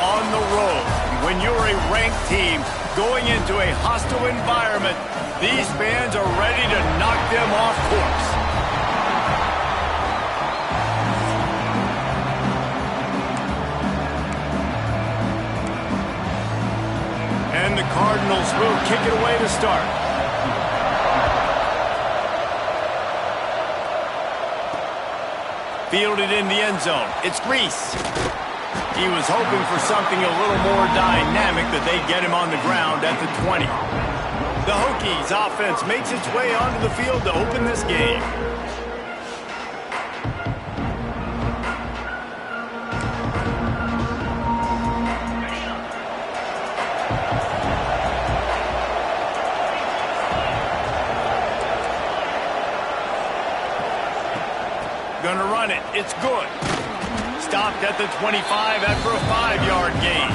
on the road. When you're a ranked team going into a hostile environment, these fans are ready to knock them off course. And the Cardinals will kick it away to start. Fielded in the end zone. It's Grease. He was hoping for something a little more dynamic that they'd get him on the ground at the 20. The Hokies offense makes its way onto the field to open this game. Gonna run it. It's good. Stopped at the 25 after a 5-yard gain.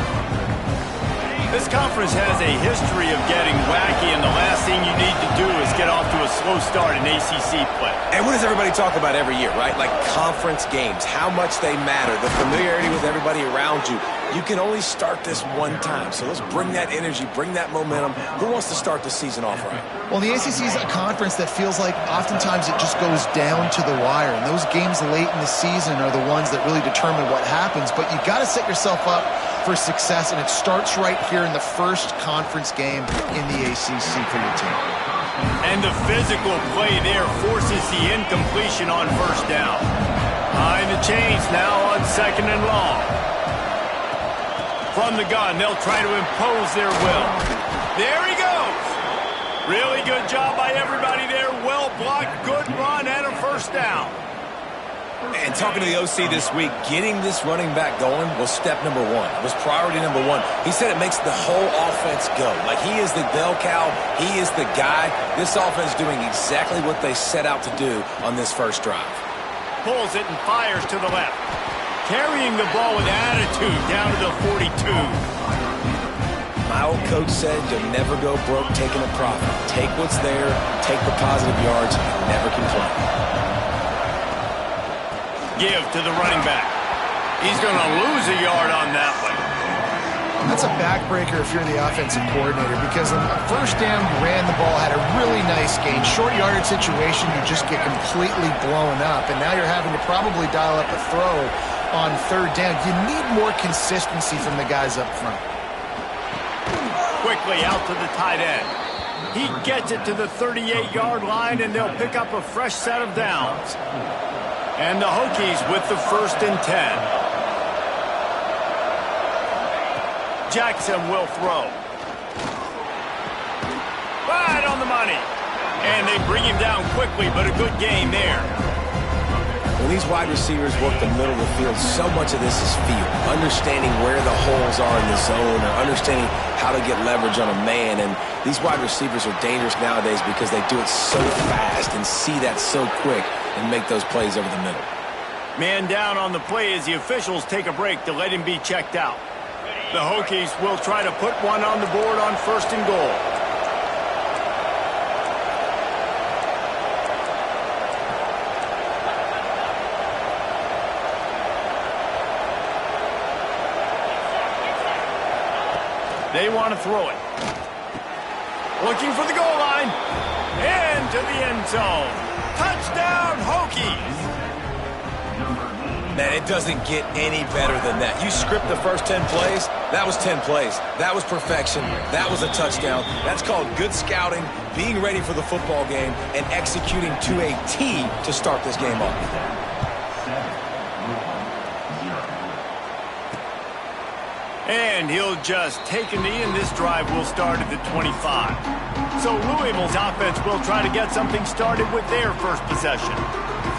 This conference has a history of getting wacky, and the last thing you need to do is get off to a slow start in ACC play. And what does everybody talk about every year, right? Like conference games, how much they matter, the familiarity with everybody around you. You can only start this one time, so let's bring that energy, bring that momentum. Who wants to start the season off right? Well, the ACC is a conference that feels like oftentimes it just goes down to the wire, and those games late in the season are the ones that really determine what happens. But you got to set yourself up for success, and it starts right here in the first conference game in the ACC for your team. And the physical play there forces the incompletion on first down. Behind the chains now on 2nd and long. From the gun, they'll try to impose their will. There he goes. Really good job by everybody there. Well blocked, good run, and a first down. And talking to the OC this week, getting this running back going was step number one. It was priority number one. He said it makes the whole offense go. Like he is the bell cow. He is the guy. This offense doing exactly what they set out to do on this first drive. Pulls it and fires to the left. Carrying the ball with attitude down to the 42. My old coach said you'll never go broke taking a profit. Take what's there, take the positive yards, and never complain. Give to the running back. He's going to lose a yard on that one. That's a backbreaker if you're the offensive coordinator, because on first down, you ran the ball, had a really nice gain. Short yardage situation, you just get completely blown up, and now you're having to probably dial up a throw on third down. You need more consistency from the guys up front. Quickly out to the tight end. He gets it to the 38-yard line, and they'll pick up a fresh set of downs. And the Hokies with the 1st and 10. Jackson will throw. Right on the money. And they bring him down quickly, but a good game there. When these wide receivers work the middle of the field, so much of this is feel. Understanding where the holes are in the zone, or understanding how to get leverage on a man. And these wide receivers are dangerous nowadays because they do it so fast and see that so quick and make those plays over the middle. Man down on the play as the officials take a break to let him be checked out. The Hokies will try to put one on the board on 1st and goal. They want to throw it. Looking for the goal line. Into the end zone. Touchdown, Hokies! Man, it doesn't get any better than that. You script the first 10 plays, that was 10 plays. That was perfection. That was a touchdown. That's called good scouting, being ready for the football game, and executing to a T to start this game off. And he'll just take a knee, and this drive will start at the 25. So Louisville's offense will try to get something started with their first possession.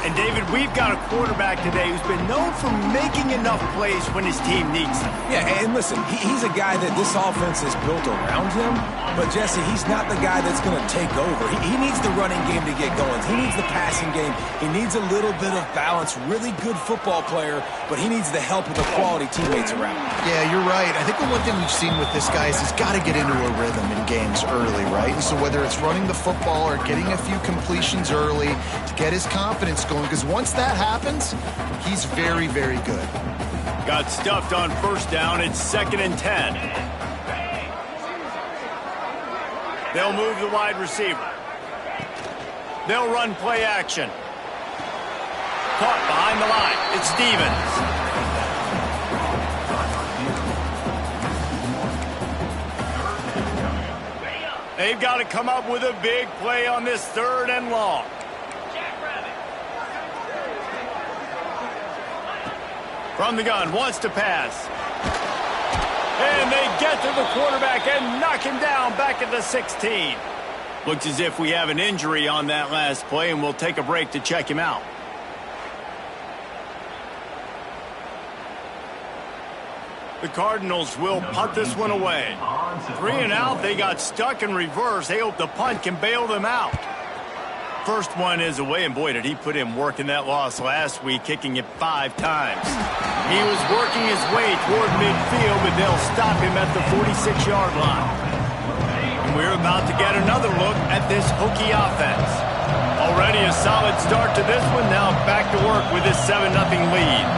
And, David, we've got a quarterback today who's been known for making enough plays when his team needs them. Yeah, and listen, he's a guy that this offense is built around him. But, Jesse, he's not the guy that's going to take over. He needs the running game to get going. He needs the passing game. He needs a little bit of balance. Really good football player, but he needs the help of the quality teammates around him. Yeah, you're right. I think the one thing we've seen with this guy is he's got to get into a rhythm in games early, right? And so whether it's running the football or getting a few completions early to get his confidence going, because once that happens, he's very, very good. Got stuffed on first down. It's 2nd and 10. They'll move the wide receiver. They'll run play action. Caught behind the line. It's Stevens. They've got to come up with a big play on this 3rd and long. From the gun, wants to pass. And they get to the quarterback and knock him down back at the 16. Looks as if we have an injury on that last play, and we'll take a break to check him out. The Cardinals will punt this one away. 3 and out, they got stuck in reverse. They hope the punt can bail them out. First one is away, and boy, did he put in work in that loss last week, kicking it 5 times. He was working his way toward midfield, but they'll stop him at the 46-yard line. And we're about to get another look at this Hokie offense. Already a solid start to this one, now back to work with this 7-0 lead.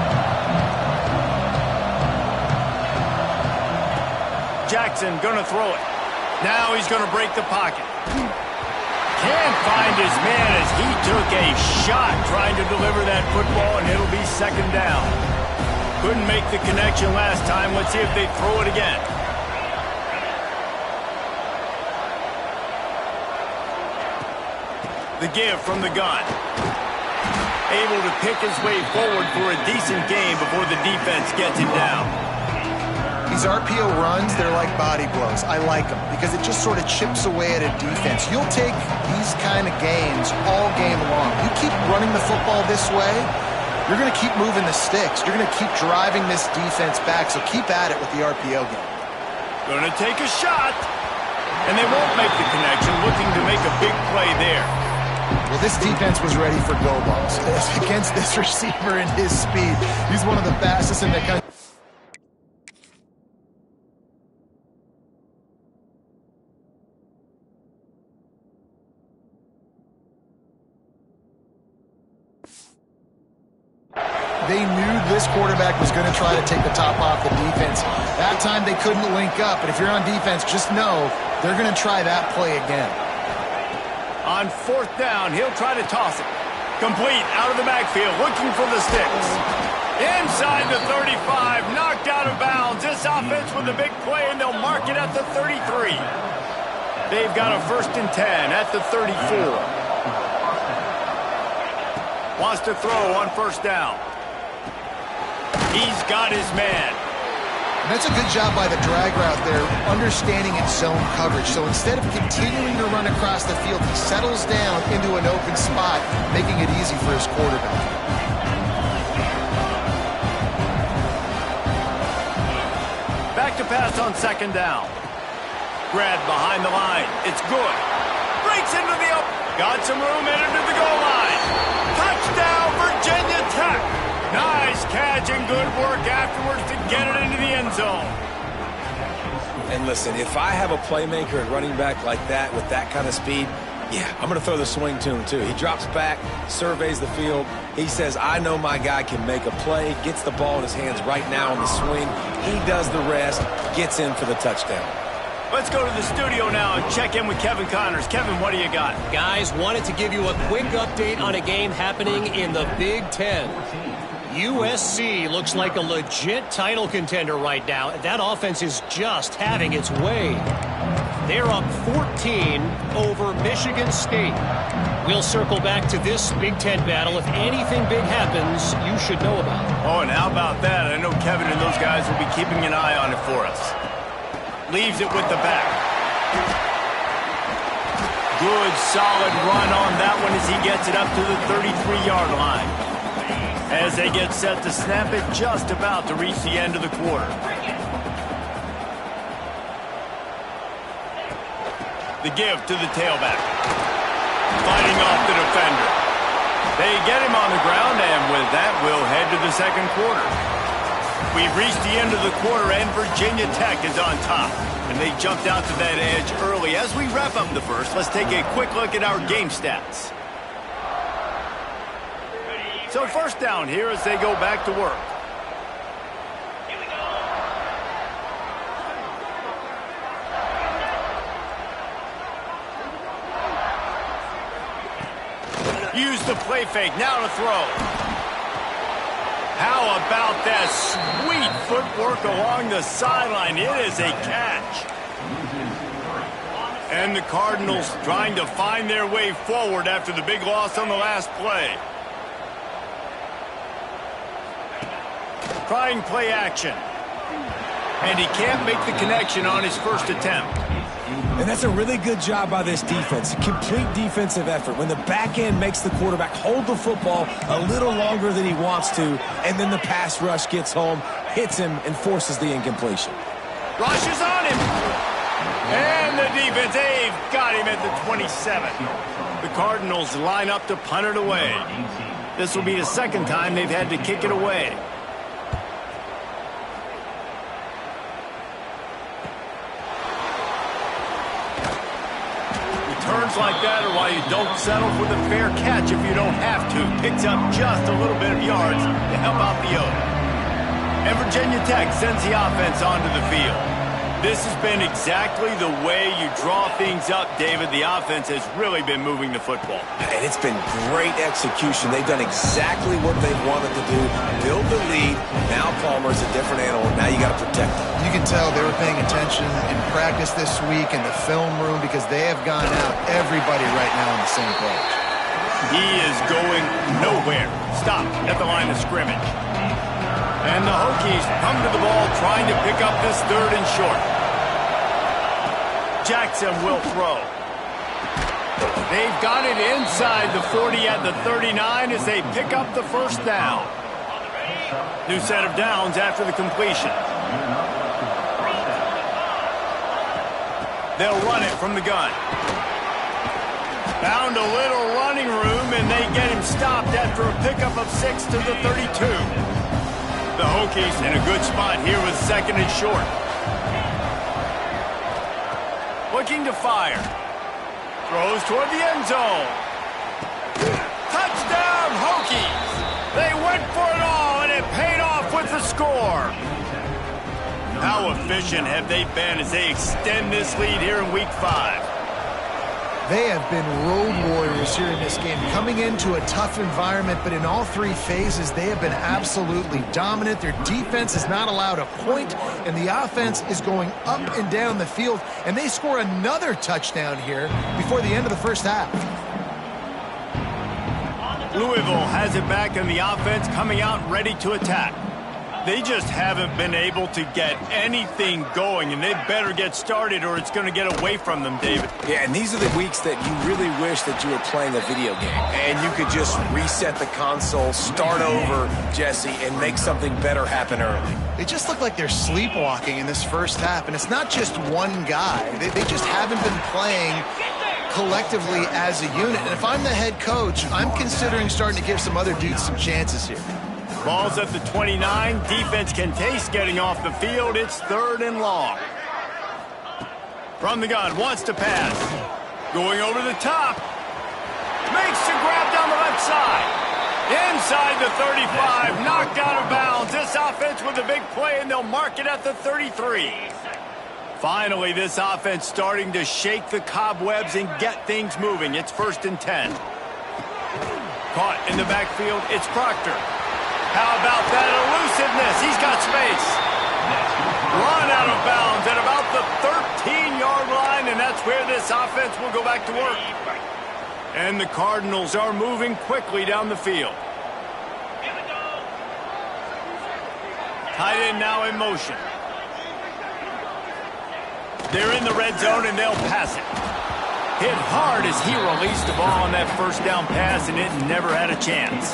Jackson gonna throw it. Now he's gonna break the pocket. Can't find his man as he took a shot trying to deliver that football, and it'll be 2nd down. Couldn't make the connection last time. Let's see if they throw it again. The give from the gun. Able to pick his way forward for a decent gain before the defense gets him down. These RPO runs, they're like body blows. I like them because it just sort of chips away at a defense. You'll take these kind of gains all game long. You keep running the football this way, you're going to keep moving the sticks. You're going to keep driving this defense back, so keep at it with the RPO game. Going to take a shot, and they won't make the connection, looking to make a big play there. Well, this defense was ready for go balls against this receiver and his speed. He's one of the fastest in the country. They knew this quarterback was going to try to take the top off the defense. That time they couldn't link up, but if you're on defense, just know they're going to try that play again. On 4th down, he'll try to toss it. Complete out of the backfield, looking for the sticks. Inside the 35, knocked out of bounds. This offense with a big play, and they'll mark it at the 33. They've got a 1st and 10 at the 34. Wants to throw on 1st down. He's got his man. And that's a good job by the drag route there, understanding its zone coverage. So instead of continuing to run across the field, he settles down into an open spot, making it easy for his quarterback. Back to pass on 2nd down. Grab behind the line. It's good. Breaks into the open. Got some room headed to the goal line. Touchdown, Virginia Tech. Nice catch and good work afterwards to get it into the end zone. And listen, if I have a playmaker at running back like that with that kind of speed, yeah, I'm going to throw the swing to him too. He drops back, surveys the field. He says, I know my guy can make a play, gets the ball in his hands right now on the swing. He does the rest, gets in for the touchdown. Let's go to the studio now and check in with Kevin Connors. Kevin, what do you got? Guys, wanted to give you a quick update on a game happening in the Big Ten. USC looks like a legit title contender right now. That offense is just having its way. They're up 14 over Michigan State. We'll circle back to this Big Ten battle. If anything big happens, you should know about it. Oh, and how about that? I know Kevin and those guys will be keeping an eye on it for us. Leaves it with the back. Good, solid run on that one as he gets it up to the 33-yard line. As they get set to snap it, just about to reach the end of the quarter. The give to the tailback. Fighting off the defender. They get him on the ground, and with that, we'll head to the 2nd quarter. We've reached the end of the quarter, and Virginia Tech is on top. And they jumped out to that edge early. As we wrap up the first, let's take a quick look at our game stats. So 1st down here as they go back to work. the play fake. Now to throw. How about that sweet footwork along the sideline? It is a catch. And the Cardinals trying to find their way forward after the big loss on the last play. Trying play action. And he can't make the connection on his first attempt. And that's a really good job by this defense. Complete defensive effort. When the back end makes the quarterback hold the football a little longer than he wants to, and then the pass rush gets home, hits him, and forces the incompletion. Rushes on him. And the defense, they've got him at the 27. The Cardinals line up to punt it away. This will be the second time they've had to kick it away. Turns like that are why you don't settle for the fair catch if you don't have to. Picks up just a little bit of yards to help out the owner. And Virginia Tech sends the offense onto the field. This has been exactly the way you draw things up, David. The offense has really been moving the football. And it's been great execution. They've done exactly what they've wanted to do. Build the lead. Now Palmer's a different animal. Now you got to protect him. You can tell they were paying attention in practice this week in the film room because they have gone out everybody right now on the same page. He is going nowhere. Stop at the line of scrimmage. And the Hokies come to the ball trying to pick up this third and short. Jackson will throw. They've got it inside the 40 at the 39 as they pick up the first down. New set of downs after the completion. They'll run it from the gun. Found a little running room, and they get him stopped after a pickup of 6 to the 32. The Hokies in a good spot here with second and short. Looking to fire. Throws toward the end zone. Touchdown, Hokies! They went for it all, and it paid off with the score. How efficient have they been as they extend this lead here in Week 5? They have been road warriors here in this game, coming into a tough environment, but in all three phases, they have been absolutely dominant. Their defense is not allowed a point, and the offense is going up and down the field, and they score another touchdown here before the end of the first half. Louisville has it back, and the offense coming out ready to attack. They just haven't been able to get anything going, and they better get started or it's going to get away from them, David. Yeah, and these are the weeks that you really wish that you were playing a video game and you could just reset the console, start over, Jesse, and make something better happen early. They just look like they're sleepwalking in this first half, and it's not just one guy. They just haven't been playing collectively as a unit. And if I'm the head coach, I'm considering starting to give some other dudes some chances here. Ball's at the 29. Defense can taste getting off the field. It's third and long. From the gun, wants to pass. Going over the top. Makes the grab down the left side. Inside the 35. Knocked out of bounds. This offense with a big play, and they'll mark it at the 33. Finally, this offense starting to shake the cobwebs and get things moving. It's first and 10. Caught in the backfield. It's Proctor. How about that elusiveness? He's got space. Run out of bounds at about the 13-yard line, and that's where this offense will go back to work. And the Cardinals are moving quickly down the field. Tight end now in motion. They're in the red zone, and they'll pass it. Hit hard as he released the ball on that first down pass, and it never had a chance.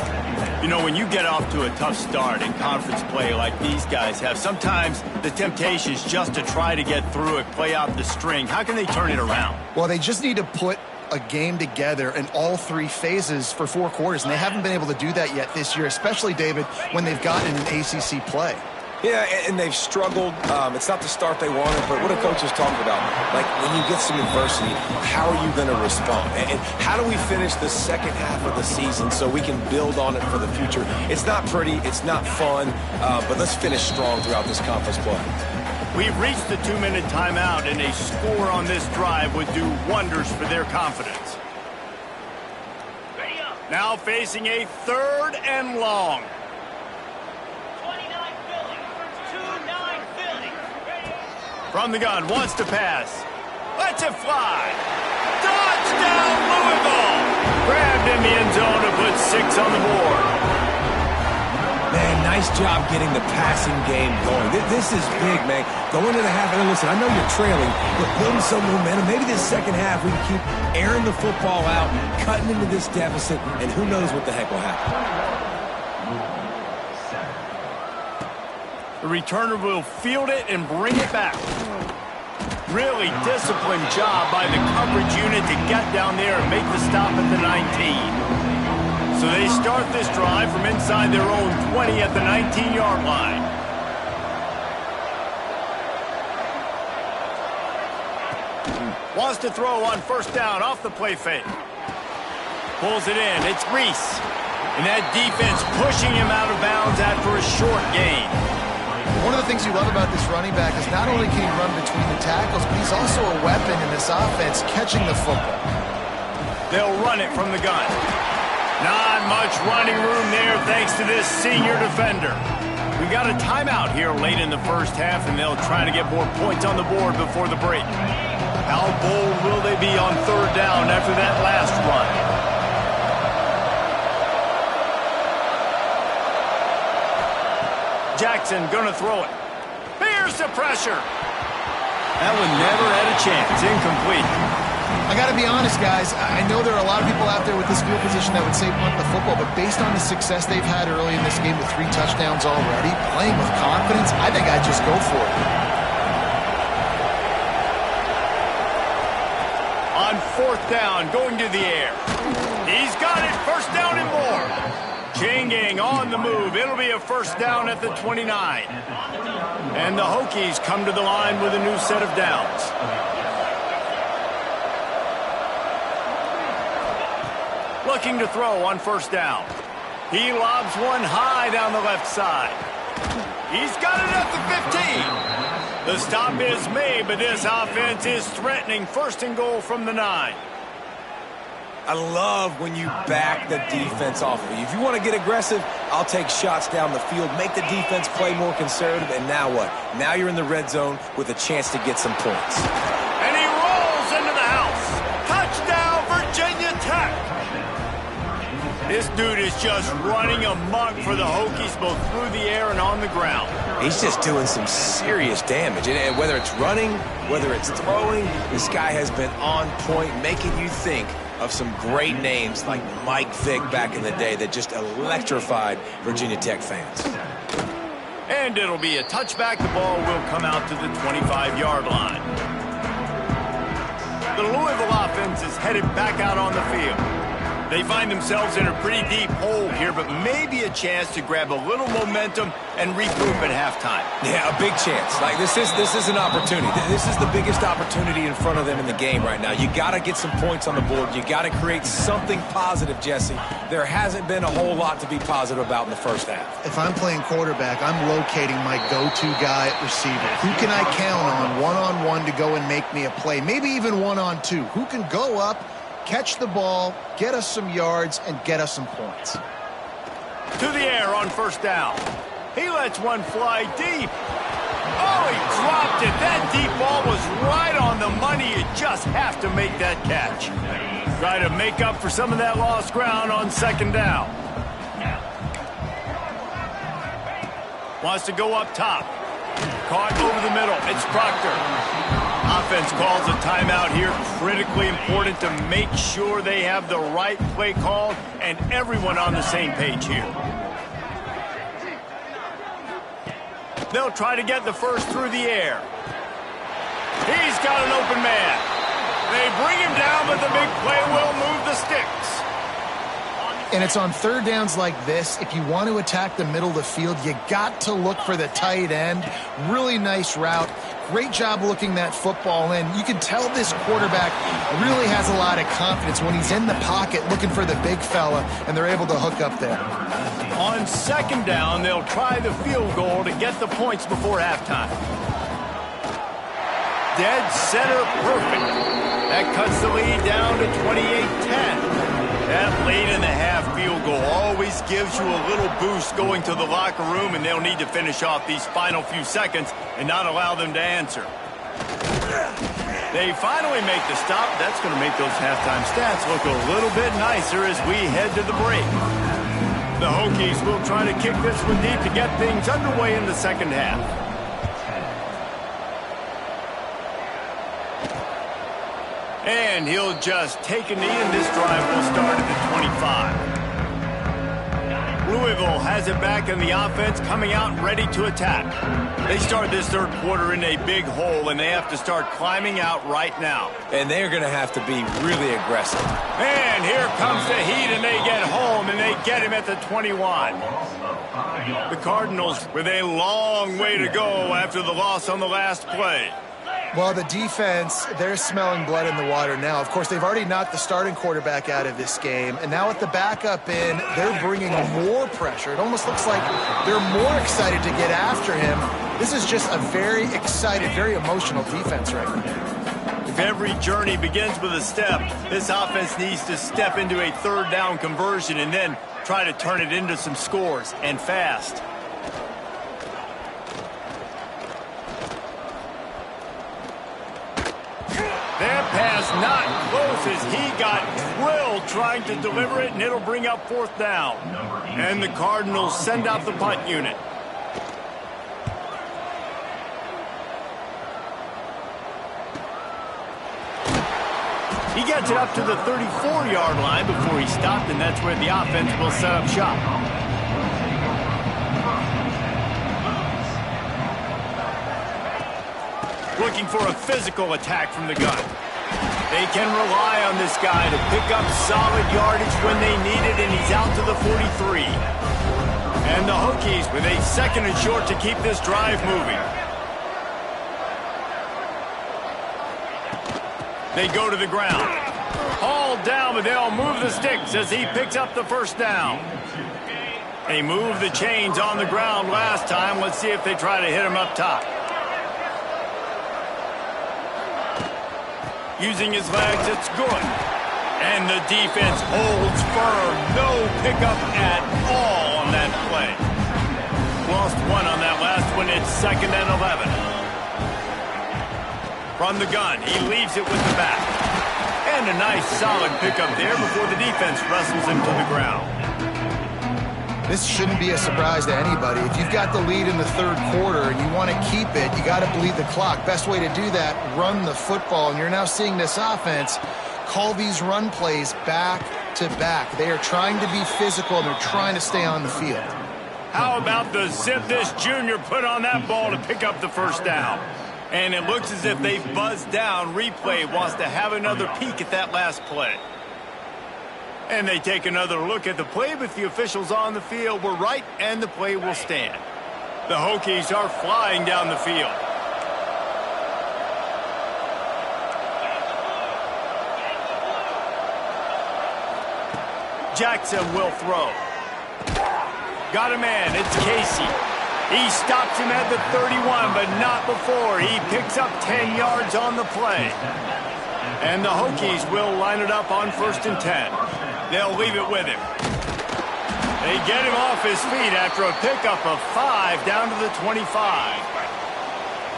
You know, when you get off to a tough start in conference play like these guys have, sometimes the temptation is just to try to get through it, play out the string. How can they turn it around? Well, they just need to put a game together in all three phases for 4 quarters, and they haven't been able to do that yet this year, especially, David, when they've gotten an ACC play. Yeah, and they've struggled. It's not the start they wanted, but what a coach is talking about. Like, when you get some adversity, how are you going to respond? And how do we finish the second half of the season so we can build on it for the future? It's not pretty, it's not fun, but let's finish strong throughout this conference play. We've reached the 2-minute timeout, and a score on this drive would do wonders for their confidence. Now facing a 3rd and long. 29 Philly. 2-9 Philly. From the gun, wants to pass. Lets it fly. Touchdown, Louisville! Grabbed in the end zone to put 6 on the board. Man, nice job getting the passing game going. This is big, man. Going into the half, and listen, I know you're trailing, but building some momentum. Maybe this second half we can keep airing the football out, cutting into this deficit, and who knows what the heck will happen. The returner will field it and bring it back. Really disciplined job by the coverage unit to get down there and make the stop at the 19. So they start this drive from inside their own 20 at the 19-yard line. Wants to throw on 1st down off the play fake. Pulls it in. It's Reese. And that defense pushing him out of bounds after a short gain. One of the things you love about this running back is not only can he run between the tackles, but he's also a weapon in this offense catching the football. They'll run it from the gun. Not much running room there thanks to this senior defender. We got a timeout here late in the first half, and they'll try to get more points on the board before the break. How bold will they be on 3rd down after that last run? Jackson gonna throw it. Here's the pressure. That one never had a chance. Incomplete. I got to be honest, guys. I know there are a lot of people out there with this field position that would say punt the football, but based on the success they've had early in this game with 3 touchdowns already, playing with confidence, I think I'd just go for it. On 4th down, going to the air. He's got it. 1st down and more. Chain gang on the move. It'll be a 1st down at the 29. And the Hokies come to the line with a new set of downs. Looking to throw on 1st down. He lobs one high down the left side. He's got it at the 15. The stop is made, but this offense is threatening 1st and goal from the 9. I love when you back the defense off of you. If you want to get aggressive, I'll take shots down the field, make the defense play more conservative, and now what? Now you're in the red zone with a chance to get some points. And he rolls into the house. Touchdown, Virginia Tech. This dude is just running amok for the Hokies, both through the air and on the ground. He's just doing some serious damage. And whether it's running, whether it's throwing, this guy has been on point, making you think of some great names like Mike Vick back in the day that just electrified Virginia Tech fans. And it'll be a touchback. The ball will come out to the 25-yard line. The Louisville offense is headed back out on the field. They find themselves in a pretty deep hole here, but maybe a chance to grab a little momentum and regroup at halftime. Yeah, a big chance. Like this is an opportunity. This is the biggest opportunity in front of them in the game right now. You got to get some points on the board. You got to create something positive, Jesse. There hasn't been a whole lot to be positive about in the first half. If I'm playing quarterback, I'm locating my go-to guy at receiver. Who can I count on one-on-one to go and make me a play? Maybe even one-on-two. Who can go up, catch the ball, get us some yards, and get us some points. To the air on 1st down. He lets one fly deep. Oh, he dropped it. That deep ball was right on the money. You just have to make that catch. Try to make up for some of that lost ground on 2nd down. Wants to go up top. Caught over the middle. It's Proctor. Offense calls a timeout here. Critically important to make sure they have the right play called and everyone on the same page here. They'll try to get the first through the air. He's got an open man. They bring him down, but the big play will move the sticks. And it's on 3rd downs like this. If you want to attack the middle of the field, you got to look for the tight end. Really nice route. Great job looking that football in. You can tell this quarterback really has a lot of confidence when he's in the pocket looking for the big fella, and they're able to hook up there. On 2nd down, they'll try the field goal to get the points before halftime. Dead center perfect. That cuts the lead down to 28-10. That late in the half field goal always gives you a little boost going to the locker room, and they'll need to finish off these final few seconds and not allow them to answer. They finally make the stop. That's going to make those halftime stats look a little bit nicer as we head to the break. The Hokies will try to kick this one deep to get things underway in the second half. And he'll just take a knee, and this drive will start at the 25. Louisville has it back in the offense, coming out ready to attack. They start this third quarter in a big hole, and they have to start climbing out right now. And they're going to have to be really aggressive. And here comes the heat, and they get home, and they get him at the 21. The Cardinals with a long way to go after the loss on the last play. Well, the defense, they're smelling blood in the water now. Of course, they've already knocked the starting quarterback out of this game, and now with the backup in, they're bringing more pressure. It almost looks like they're more excited to get after him. This is just a very excited, very emotional defense right now. If every journey begins with a step, this offense needs to step into a third down conversion and then try to turn it into some scores, and fast. That pass not close as he got drilled trying to deliver it, and it'll bring up fourth down. And the Cardinals send out the punt unit. He gets it up to the 34-yard line before he stopped, and that's where the offense will set up shop. Looking for a physical attack from the gun. They can rely on this guy to pick up solid yardage when they need it, and he's out to the 43. And the Hokies with a second and short to keep this drive moving. They go to the ground. Hauled down, but they'll move the sticks as he picks up the first down. They moved the chains on the ground last time. Let's see if they try to hit him up top. Using his legs, it's good. And the defense holds firm. No pickup at all on that play. Lost one on that last one. It's 2nd and 11. From the gun, he leaves it with the back. And a nice solid pickup there before the defense wrestles him to the ground. This shouldn't be a surprise to anybody. If you've got the lead in the third quarter and you want to keep it, you got to bleed the clock. Best way to do that, run the football. And you're now seeing this offense call these run plays back to back. They are trying to be physical, and they're trying to stay on the field. How about the zip this junior put on that ball to pick up the first down? And it looks as if they've buzzed down. Replay wants to have another peek at that last play. And they take another look at the play, but the officials on the field were right, and the play will stand. The Hokies are flying down the field. Jackson will throw. Got a man, it's Casey. He stops him at the 31, but not before. He picks up 10 yards on the play. And the Hokies will line it up on 1st and 10. They'll leave it with him. They get him off his feet after a pickup of 5 down to the 25.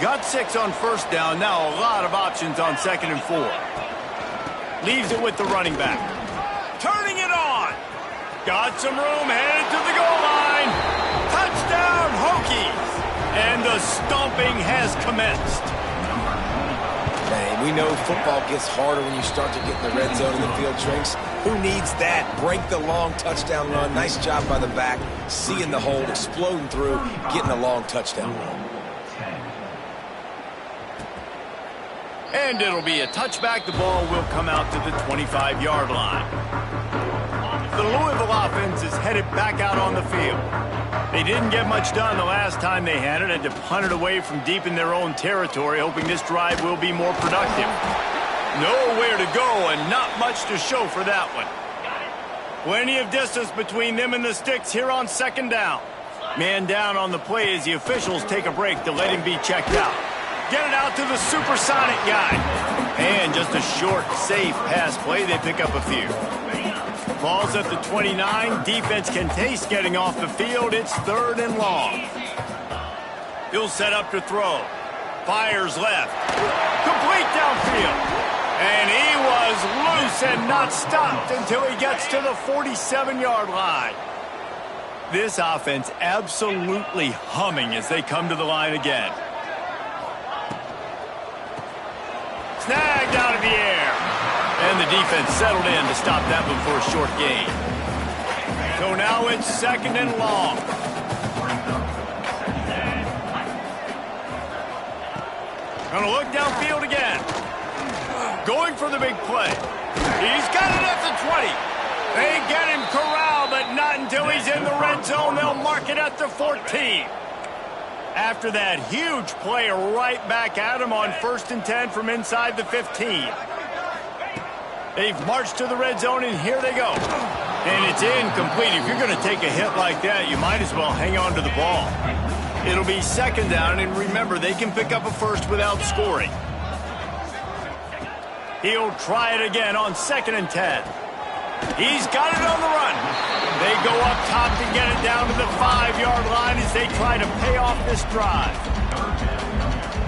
Got 6 on first down. Now a lot of options on 2nd and 4. Leaves it with the running back. Turning it on. Got some room, headed to the goal line. Touchdown, Hokies. And the stomping has commenced. Man, we know football gets harder when you start to get in the red zone and the field shrinks. Who needs that? Break the long touchdown run. Nice job by the back. Seeing the hole, exploding through, getting a long touchdown run. And it'll be a touchback. The ball will come out to the 25-yard line. The Louisville offense is headed back out on the field. They didn't get much done the last time they had it, and to punt it away from deep in their own territory, hoping this drive will be more productive. Nowhere to go and not much to show for that one. Plenty of distance between them and the sticks here on 2nd down. Man down on the play as the officials take a break to let him be checked out. Get it out to the supersonic guy. And just a short, safe pass play. They pick up a few. Ball's at the 29. Defense can taste getting off the field. It's 3rd and long. He'll set up to throw. Fires left. Complete downfield. And he was loose and not stopped until he gets to the 47-yard line. This offense absolutely humming as they come to the line again. Snagged out of the air. And the defense settled in to stop that one for a short gain. So now it's 2nd and long. Gonna look downfield again. Going for the big play. He's got it at the 20. They get him corralled, but not until he's in the red zone. They'll mark it at the 14. After that huge play, right back at him on 1st and 10 from inside the 15. They've marched to the red zone, and here they go. And it's incomplete. If you're going to take a hit like that, you might as well hang on to the ball. It'll be 2nd down, and remember, they can pick up a first without scoring. He'll try it again on 2nd and 10. He's got it on the run. They go up top to get it down to the 5-yard line as they try to pay off this drive.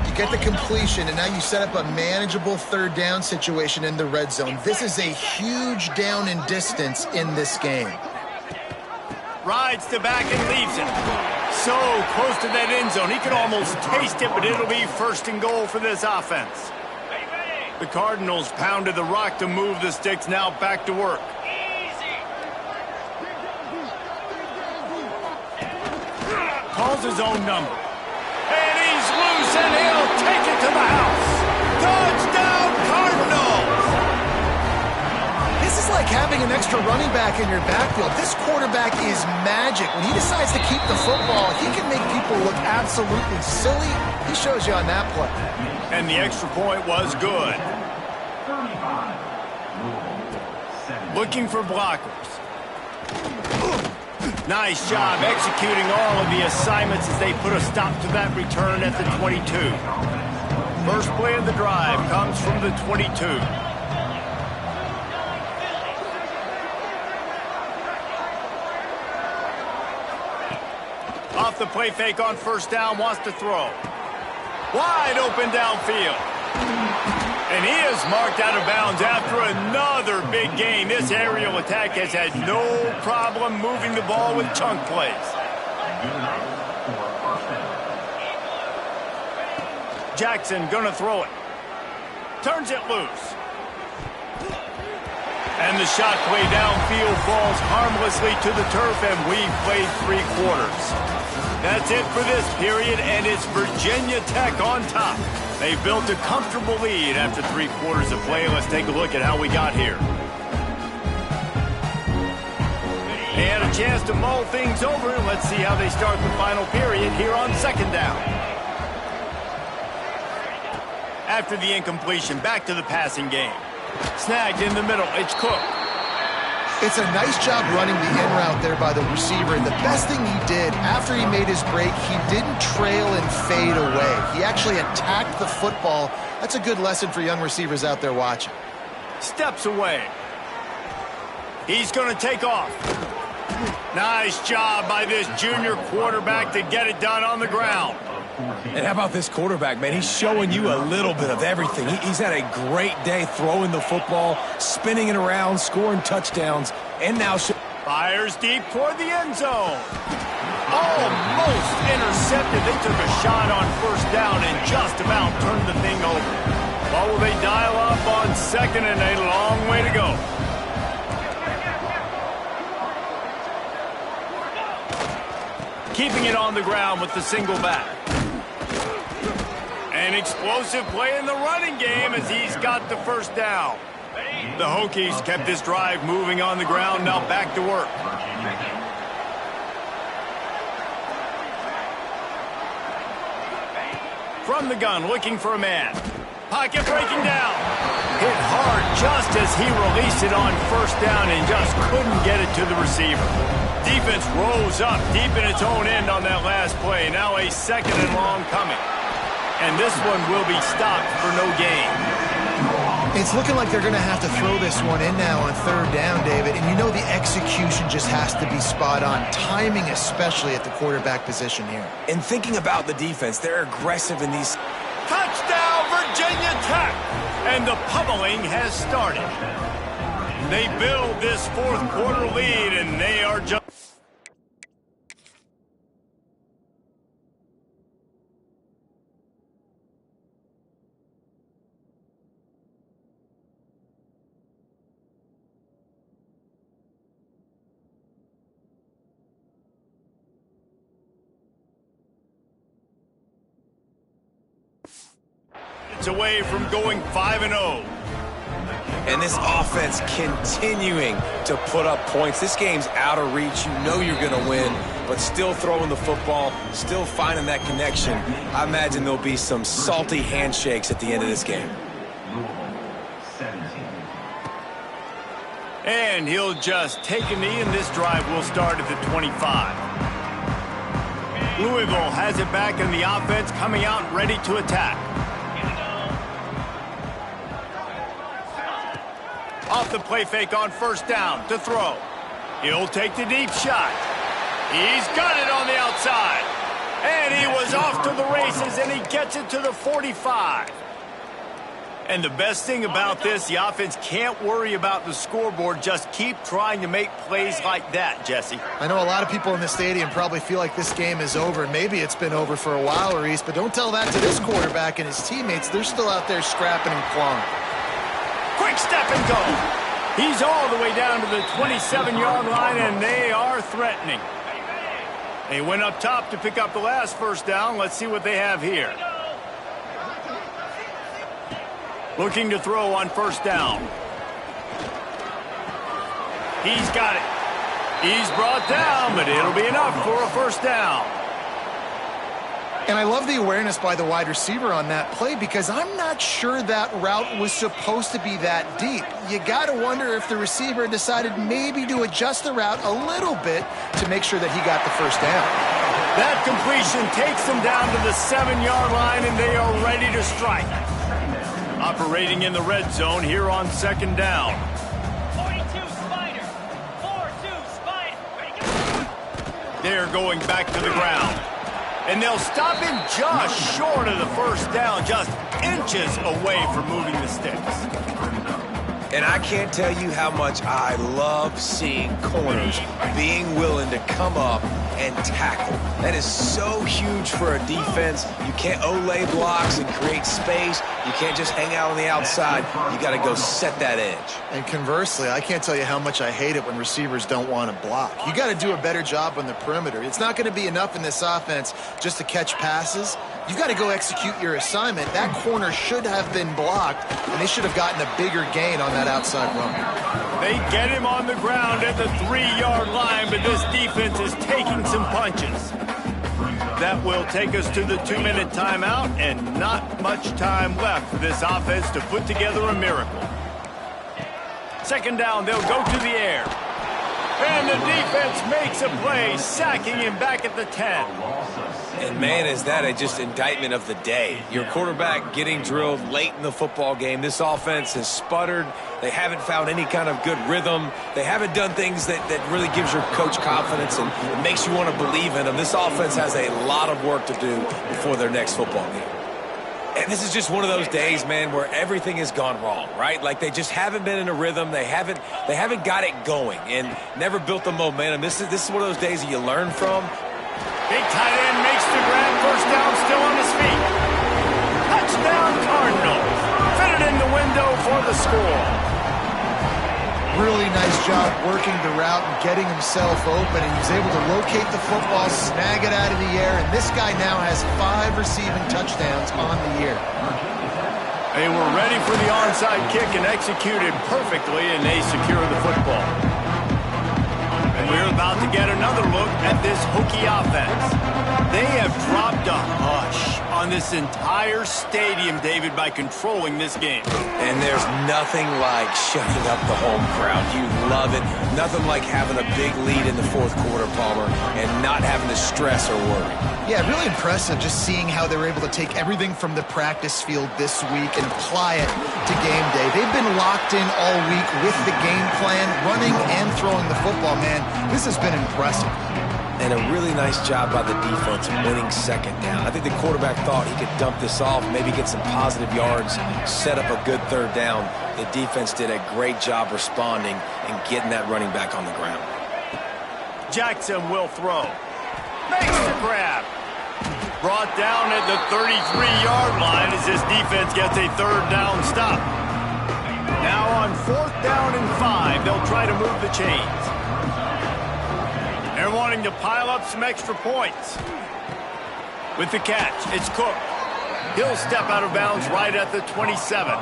You get the completion, and now you set up a manageable 3rd down situation in the red zone. This is a huge down in distance in this game. Rides to back and leaves it. So close to that end zone. He can almost taste it, but it'll be 1st and goal for this offense. The Cardinals pounded the rock to move the sticks, now back to work. Calls his own number. And he's loose, and he'll take it to the house. Touchdown, Cardinals! This is like having an extra running back in your backfield. This quarterback is magic. When he decides to keep the football, he can make people look absolutely silly. He shows you on that play. And the extra point was good. Looking for blockers. Nice job executing all of the assignments as they put a stop to that return at the 22. First play of the drive comes from the 22. Off the play fake on 1st down, wants to throw. Wide open downfield. And he is marked out of bounds after another big gain. This aerial attack has had no problem moving the ball with chunk plays. Jackson gonna throw it. Turns it loose. And the shot play downfield falls harmlessly to the turf, and we've played 3 quarters. That's it for this period, and it's Virginia Tech on top. They've built a comfortable lead after 3 quarters of play. Let's take a look at how we got here. They had a chance to mull things over. Let's see how they start the final period here on 2nd down. After the incompletion, back to the passing game. Snagged in the middle. It's Cook. It's a nice job running the in route there by the receiver. And the best thing he did after he made his break, he didn't trail and fade away. He actually attacked the football. That's a good lesson for young receivers out there watching. Steps away. He's going to take off. Nice job by this junior quarterback to get it done on the ground. And how about this quarterback, man? He's showing you a little bit of everything. He's had a great day throwing the football, spinning it around, scoring touchdowns, and now... Fires deep toward the end zone. Almost intercepted. They took a shot on 1st down and just about turned the thing over. What will they dial up on 2nd, and a long way to go. Keeping it on the ground with the single back. An explosive play in the running game as he's got the 1st down. The Hokies kept this drive moving on the ground, now back to work. From the gun, looking for a man. Pocket breaking down. Hit hard just as he released it on 1st down and just couldn't get it to the receiver. Defense rose up deep in its own end on that last play. Now a 2nd and long coming. And this one will be stopped for no gain. It's looking like they're going to have to throw this one in now on third down, David. And you know the execution just has to be spot on. Timing especially at the quarterback position here. And thinking about the defense, they're aggressive in these. Touchdown, Virginia Tech! And the pummeling has started. They build this fourth quarter lead, and they are just... It's away from going 5-0. And this offense continuing to put up points. This game's out of reach. You know you're going to win, but still throwing the football, still finding that connection. I imagine there'll be some salty handshakes at the end of this game. And he'll just take a knee, and this drive will start at the 25. Louisville has it back, and the offense coming out ready to attack. Off the play fake on first down to throw. He'll take the deep shot. He's got it on the outside. And he was off to the races, and he gets it to the 45. And the best thing about this, the offense can't worry about the scoreboard. Just keep trying to make plays like that, Jesse. I know a lot of people in the stadium probably feel like this game is over. Maybe it's been over for a while, Reese, but don't tell that to this quarterback and his teammates. They're still out there scrapping and clawing. Quick step and go. He's all the way down to the 27-yard line, and they are threatening. They went up top to pick up the last first down. Let's see what they have here. Looking to throw on first down. He's got it. He's brought down, but it'll be enough for a first down. And I love the awareness by the wide receiver on that play because I'm not sure that route was supposed to be that deep. You got to wonder if the receiver decided maybe to adjust the route a little bit to make sure that he got the first down. That completion takes them down to the 7-yard line, and they are ready to strike. Operating in the red zone here on second down. 42 Spider. 4-2 Spider. Ready, go. They're going back to the ground. And they'll stop him just short of the first down, just inches away from moving the sticks. And I can't tell you how much I love seeing corners being willing to come up and tackle. That is so huge for a defense. You can't Olay blocks and create space. You can't just hang out on the outside. You got to go set that edge. And conversely, I can't tell you how much I hate it when receivers don't want to block. You got to do a better job on the perimeter. It's not going to be enough in this offense just to catch passes. You've got to go execute your assignment. That corner should have been blocked, and they should have gotten a bigger gain on that outside run. They get him on the ground at the 3-yard line, but this defense is taking some punches. That will take us to the 2-minute timeout, and not much time left for this offense to put together a miracle. Second down, they'll go to the air. And the defense makes a play, sacking him back at the 10. And, man, is that just indictment of the day. Your quarterback getting drilled late in the football game. This offense has sputtered. They haven't found any kind of good rhythm. They haven't done things that really gives your coach confidence and makes you want to believe in them. This offense has a lot of work to do before their next football game. And this is just one of those days, man, where everything has gone wrong, right? Like they just haven't been in a rhythm. They haven't got it going and never built the momentum. This is one of those days that you learn from. Big tight end makes the grab. First down, still on his feet. Touchdown, Cardinals. Fitted in the window for the score. Really nice job working the route and getting himself open. And he was able to locate the football, snag it out of the air, and this guy now has 5 receiving touchdowns on the year. They were ready for the onside kick and executed perfectly, and they secure the football. We're about to get another look at this Hokie offense. They have dropped a hush on this entire stadium, David, by controlling this game. And there's nothing like shutting up the home crowd. You love it. Nothing like having a big lead in the fourth quarter, Palmer, and not having to stress or worry. Yeah, really impressive just seeing how they were able to take everything from the practice field this week and apply it to game day. They've been locked in all week with the game plan, running and throwing the football, man. This has been impressive. And a really nice job by the defense winning second down. I think the quarterback thought he could dump this off, maybe get some positive yards, set up a good third down. The defense did a great job responding and getting that running back on the ground. Jackson will throw. Makes the grab. Brought down at the 33-yard line as this defense gets a third down stop. Now on 4th down and 5, they'll try to move the chains. They're wanting to pile up some extra points. With the catch, it's Cook. He'll step out of bounds right at the 27.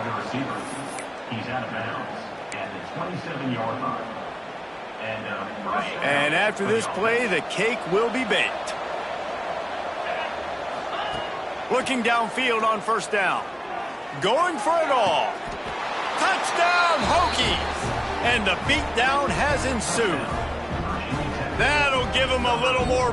He's out of bounds at the 27-yard line. And after this play, the cake will be baked. Looking downfield on 1st down. Going for it all. Touchdown, Hokies! And the beatdown has ensued. That'll give them a little more